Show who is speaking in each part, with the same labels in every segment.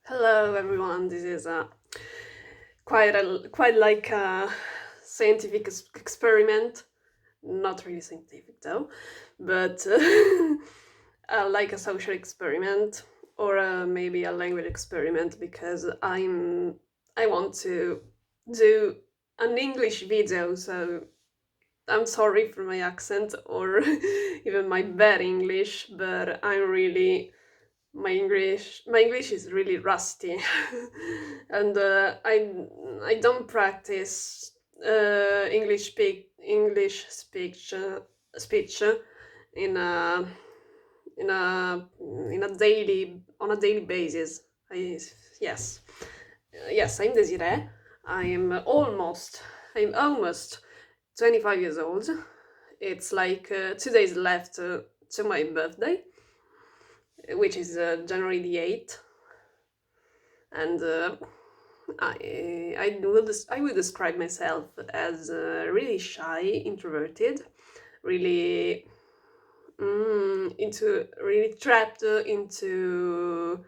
Speaker 1: Hello everyone, this is quite like a scientific experiment. Not really scientific though, but like a social experiment or maybe a language experiment because I want to do an English video, so I'm sorry for my accent or even my bad English, but my English is really rusty, and I don't practice speech in a in a in a daily on a daily basis. I yes yes, I'm Desiree. I'm almost 25 years old. It's like 2 days left to my birthday, which is January the 8th, and I will describe myself as really shy, introverted, really into really trapped into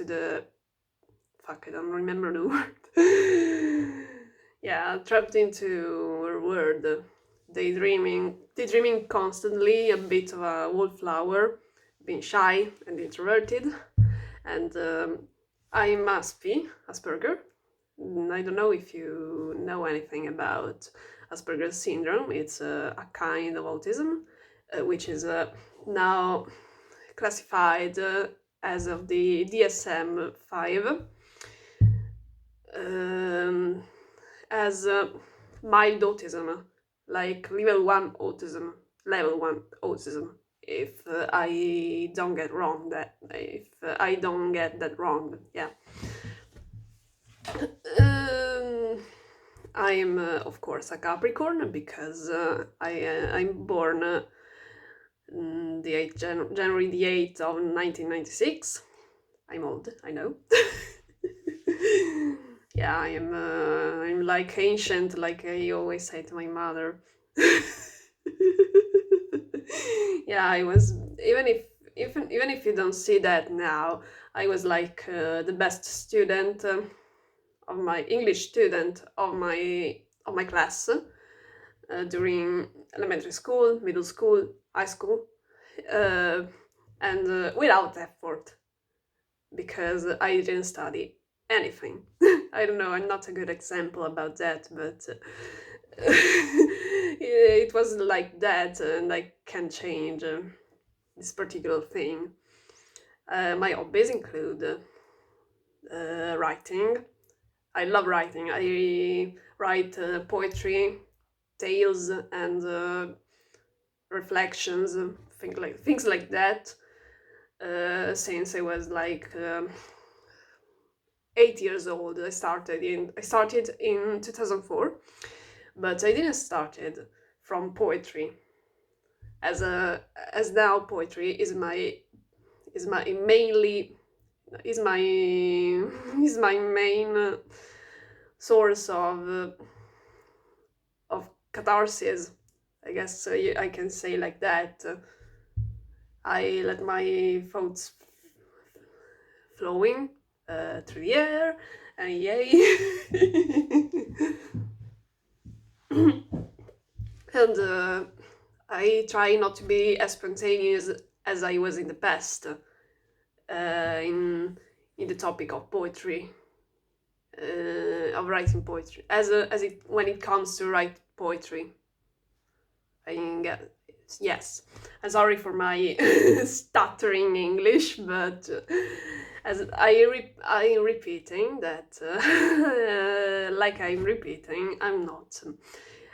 Speaker 1: the fuck, I don't remember the word. Yeah, trapped into a word, daydreaming constantly, a bit of a wallflower, being shy and introverted, and I must be Asperger. I don't know if you know anything about Asperger's syndrome. It's a kind of autism, which is now classified as of the DSM-5 um, as mild autism, like level 1 autism. If I don't get that wrong, yeah. Um, I'm of course a Capricorn because I'm born January the 8th of 1996. I'm old, I know. Yeah, I'm like ancient, like I always say to my mother. Yeah, I was even if you don't see that now, I was like the best student of my English student of my class during elementary school, middle school, high school, uh, and without effort because I didn't study anything. I don't know, I'm not a good example about that, but it was like that, and I can change this particular thing. My hobbies include writing. I love writing. I write poetry, tales, and reflections, things like that. Since I was like 8 years old, I started in 2004, but I didn't started from poetry. As now poetry is my mainly is my is my main source of catharsis. I guess I can say like that. I let my thoughts flowing through the air, and yay. And I try not to be as spontaneous as I was in the past in the topic of poetry, of writing poetry, as it when it comes to write poetry. I get yes. I'm sorry for my stuttering English, but as I'm repeating that, like I'm repeating, I'm not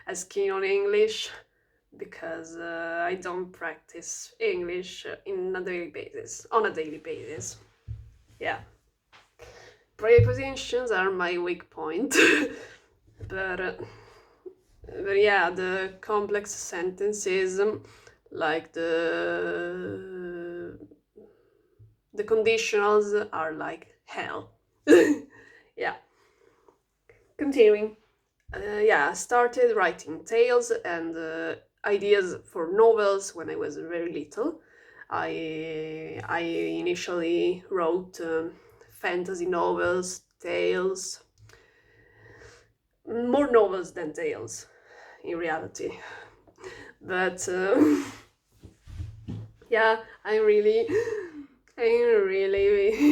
Speaker 1: as keen on English because I don't practice English on a daily basis. Yeah, prepositions are my weak point, but. But yeah, the complex sentences, like the conditionals are like hell. Yeah. Continuing. Yeah, I started writing tales, and ideas for novels when I was very little. I initially wrote fantasy novels, tales, more novels than tales in reality. But yeah, I'm really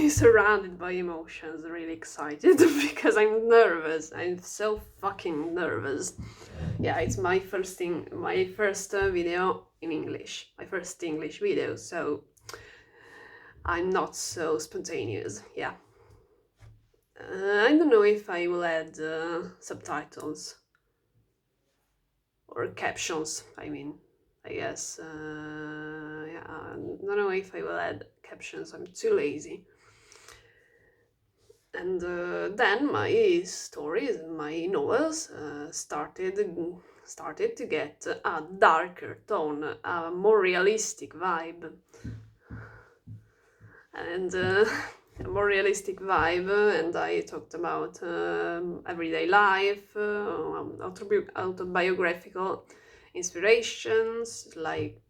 Speaker 1: surrounded by emotions, really excited because I'm nervous. I'm so fucking nervous. Yeah, it's my first video in English, my first English video, so I'm not so spontaneous. Yeah. I don't know if I will add subtitles or captions, I mean. I guess, yeah, I don't know if I will add captions, I'm too lazy. And then my stories, my novels started to get a darker tone, a more realistic vibe. And a more realistic vibe, and I talked about everyday life, autobiographical inspirations, like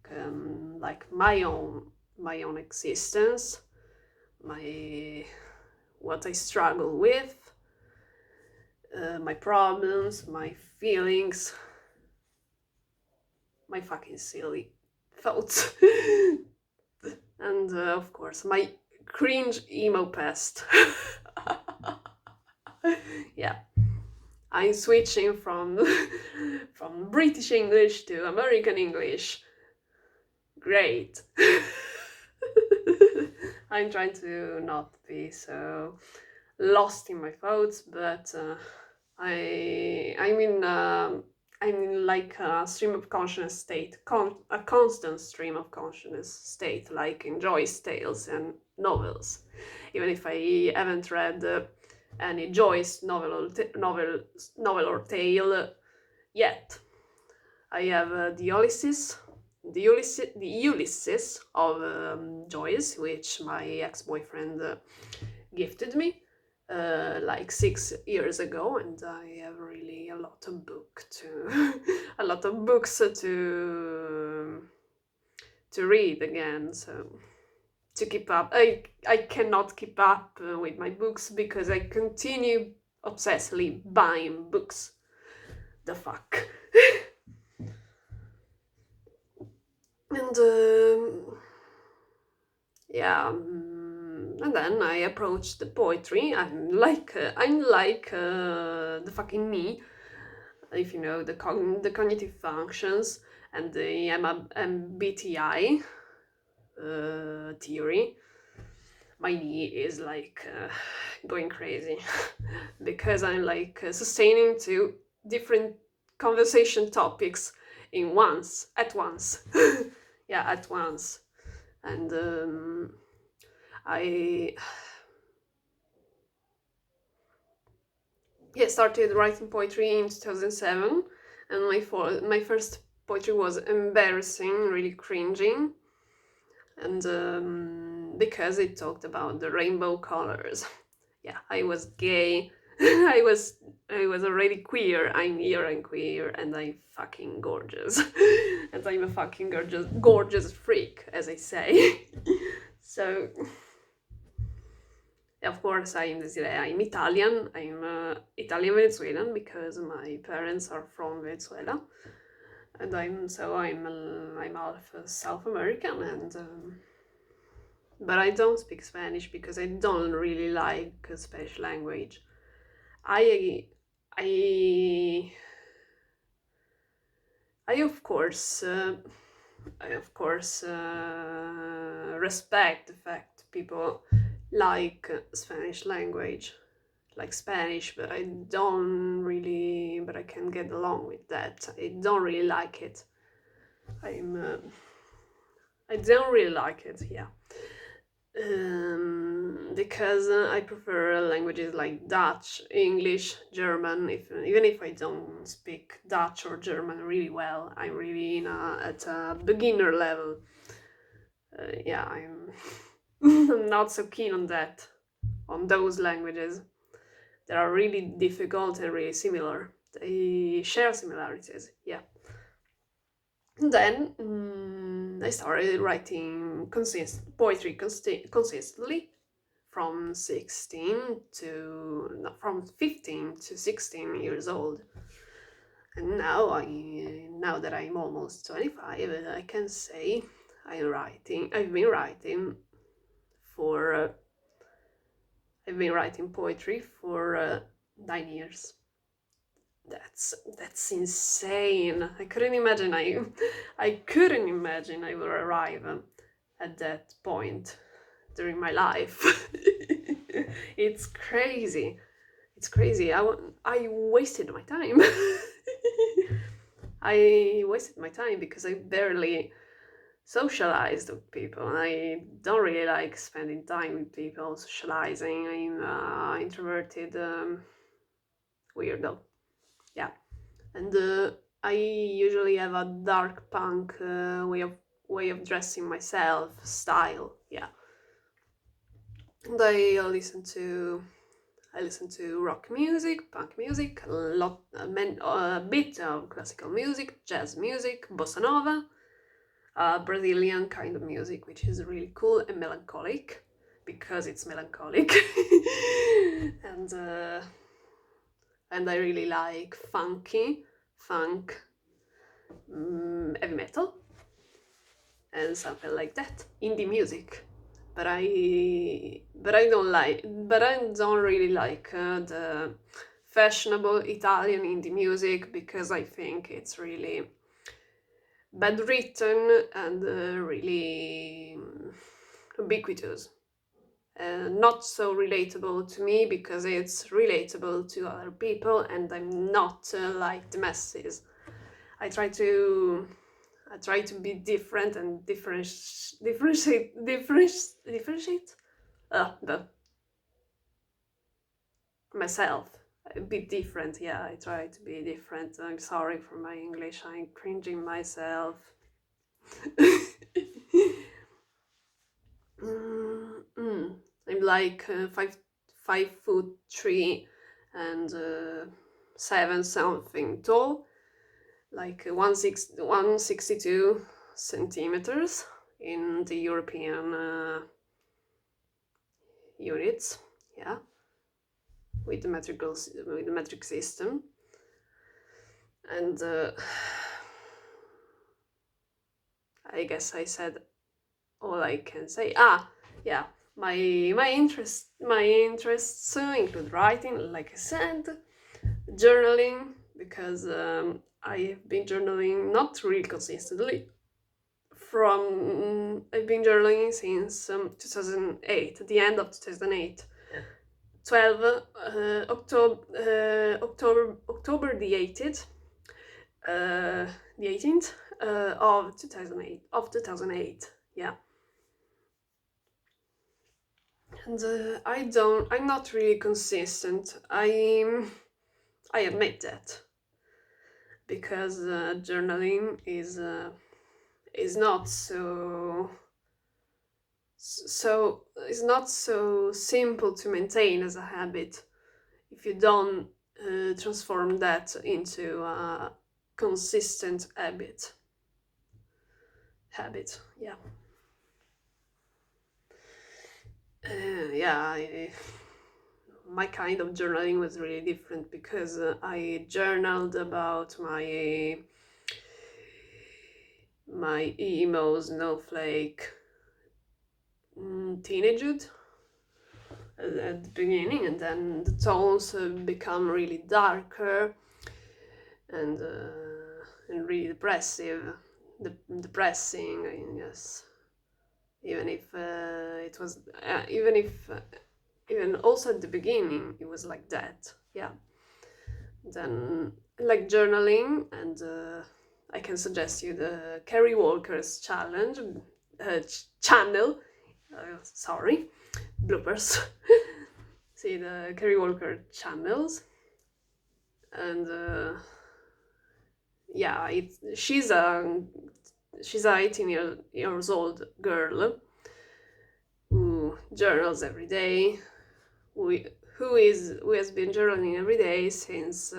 Speaker 1: my own existence, what I struggle with, my problems, my feelings, my fucking silly thoughts, and of course my cringe emo past. Yeah, I'm switching from British English to American English. Great. I'm trying to not be so lost in my thoughts, but I'm in like a stream of consciousness state, a constant stream of consciousness state, like in Joyce tales and novels. Even if I haven't read any Joyce novel or tale yet, I have the Ulysses of Joyce, which my ex-boyfriend gifted me like 6 years ago, and I have really a lot of books to read again. So to keep up, I cannot keep up with my books because I continue obsessively buying books. The fuck. And yeah, and then I approached the poetry. I'm like the fucking me, if you know the cognitive functions and the MBTI theory. My knee is like going crazy because I'm like sustaining two different conversation topics at once. Yeah, at once. And I started writing poetry in 2007, and my first poetry was embarrassing, really cringing, and because it talked about the rainbow colors. Yeah, I was gay. I was already queer. I'm here and queer, and I'm fucking gorgeous. And I'm a fucking gorgeous freak, as I say. So, of course, I'm Italian. I'm Italian Venezuelan because my parents are from Venezuela, and I'm half South American, and but I don't speak Spanish because I don't really like Spanish language. I of course respect the fact people like Spanish language, like Spanish, but I can get along with that. I don't really like it. I don't really like it, yeah. Because I prefer languages like Dutch, English, German. Even if I don't speak Dutch or German really well, I'm really at a beginner level. Yeah, I'm not so keen on that, on those languages. They are really difficult and really similar. They share similarities, yeah. Then I started writing poetry consistently from 16 to no, from 15 to 16 years old. And now that I'm almost 25, I can say I've been writing for I've been writing poetry for 9 years. That's insane. I couldn't imagine I would arrive at that point during my life. It's crazy. It's crazy. I wasted my time. I wasted my time because I barely socialized with people. I don't really like spending time with people, socializing. I'm introverted weirdo. Yeah, and I usually have a dark punk way of dressing myself, style. Yeah, and I listen to rock music, punk music, a bit of classical music, jazz music, bossa nova, Brazilian kind of music, which is really cool and melancholic because it's melancholic, and I really like funk, heavy metal, and something like that, indie music. But I don't really like the fashionable Italian indie music because I think it's really bad written and really ubiquitous. Not so relatable to me because it's relatable to other people and I'm not like the masses. I try to be different and differentiate myself. A bit different, yeah. I try to be different. I'm sorry for my English. I'm cringing myself. I'm like 5'3" and 7 something tall, like 162 centimeters in the European units. Yeah, with the metric system, and I guess I said all I can say. Yeah, my interests include writing, like I said, journaling, because I have been journaling not really consistently. I've been journaling since 2008, the end of 2008. 12 October the 18th, of 2008. Yeah, and I'm not really consistent. I admit that, because journaling is not so it's not so simple to maintain as a habit if you don't transform that into a consistent habit. Yeah. Yeah, my kind of journaling was really different because I journaled about my emo snowflake teenagehood at the beginning, and then the tones become really darker and really depressing, I guess. Even if it was, even also at the beginning, it was like that. Yeah. Then, like journaling, and I can suggest you the Kerry Walker's challenge channel. Sorry, bloopers. See the Kerry Walker channels, and yeah, she's a 18 years old girl who journals every day, who has been journaling every day since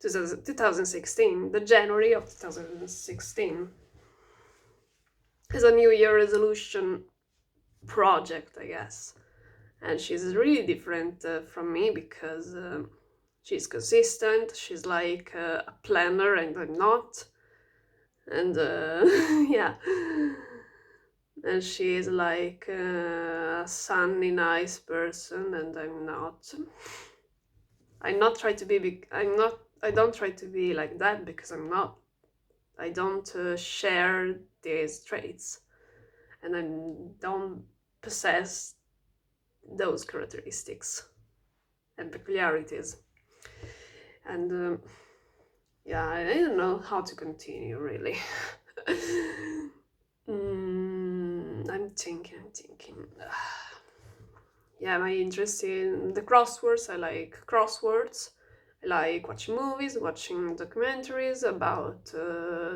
Speaker 1: 2016, the January of 2016. It's a New Year resolution project, I guess. And she's really different from me because she's consistent, she's like a planner and I'm not. And yeah. And she is like a sunny, nice person and I'm not. I don't try to be like that because I'm not. I don't share these traits, and I don't possess those characteristics and peculiarities. And yeah, I don't know how to continue really. I'm thinking. Yeah, my interest in the crosswords. I like crosswords. I like watching movies, watching documentaries about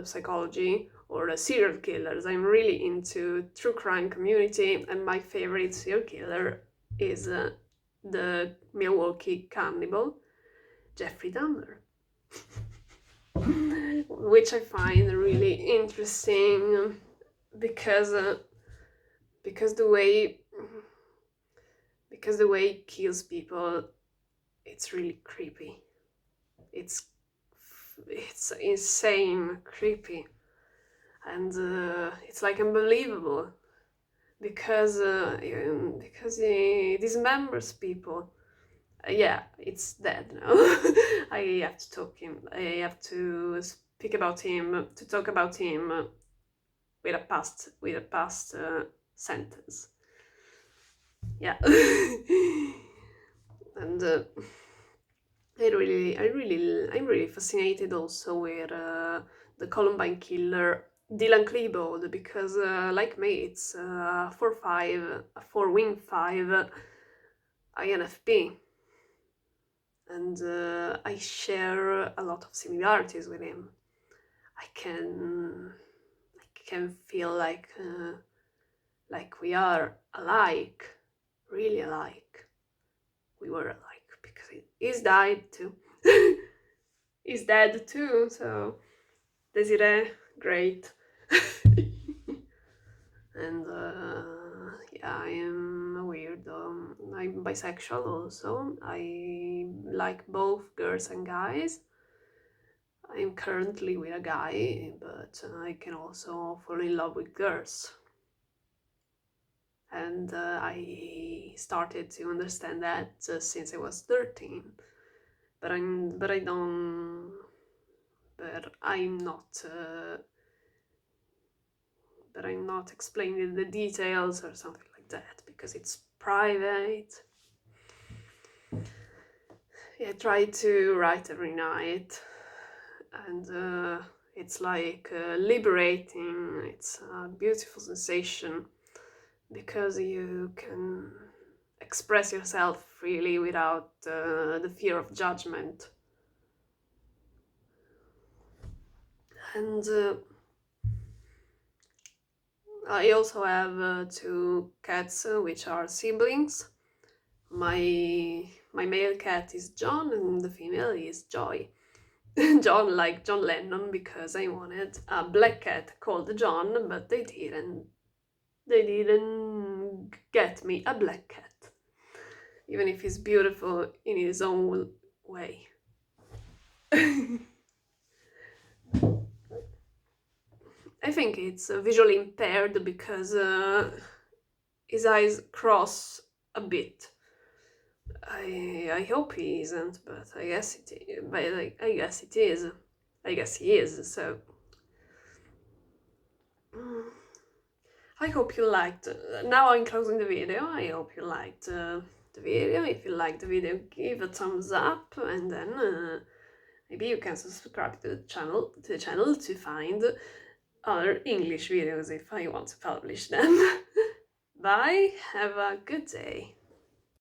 Speaker 1: psychology or serial killers. I'm really into true crime community, and my favorite serial killer is the Milwaukee cannibal, Jeffrey Dahmer, which I find really interesting because the way he kills people, it's really creepy. It's insane creepy, and it's like unbelievable because he dismembers people. Yeah, it's dead now. I have to talk him. I have to speak about him, to talk about him with a past sentence. Yeah. And I'm really fascinated also with the Columbine killer Dylan Klebold, because like me it's 4-5, 4-wing 5 INFP, and I share a lot of similarities with him. I can feel like we are alike, really alike. We were alike because he's died too. He's dead too, so Desiree, great. And yeah, I am a weirdo. I'm bisexual also. I like both girls and guys. I'm currently with a guy, but I can also fall in love with girls. And I started to understand that since I was 13. But I'm not explaining the details or something like that because it's private. Yeah, I try to write every night, and it's like liberating. It's a beautiful sensation because you can express yourself freely without the fear of judgment. And I also have 2 cats which are siblings. My male cat is John and the female is Joy. John like John Lennon because I wanted a black cat called John, but they didn't get me a black cat, even if he's beautiful in his own way. I think it's visually impaired because his eyes cross a bit. I hope he isn't, but I guess it is. I guess it is. I guess he is. So I hope you liked. Now I'm closing the video. I hope you liked the video. If you liked the video, give a thumbs up, and then maybe you can subscribe to the channel to find other English videos if I want to publish them. Bye. Have a good day.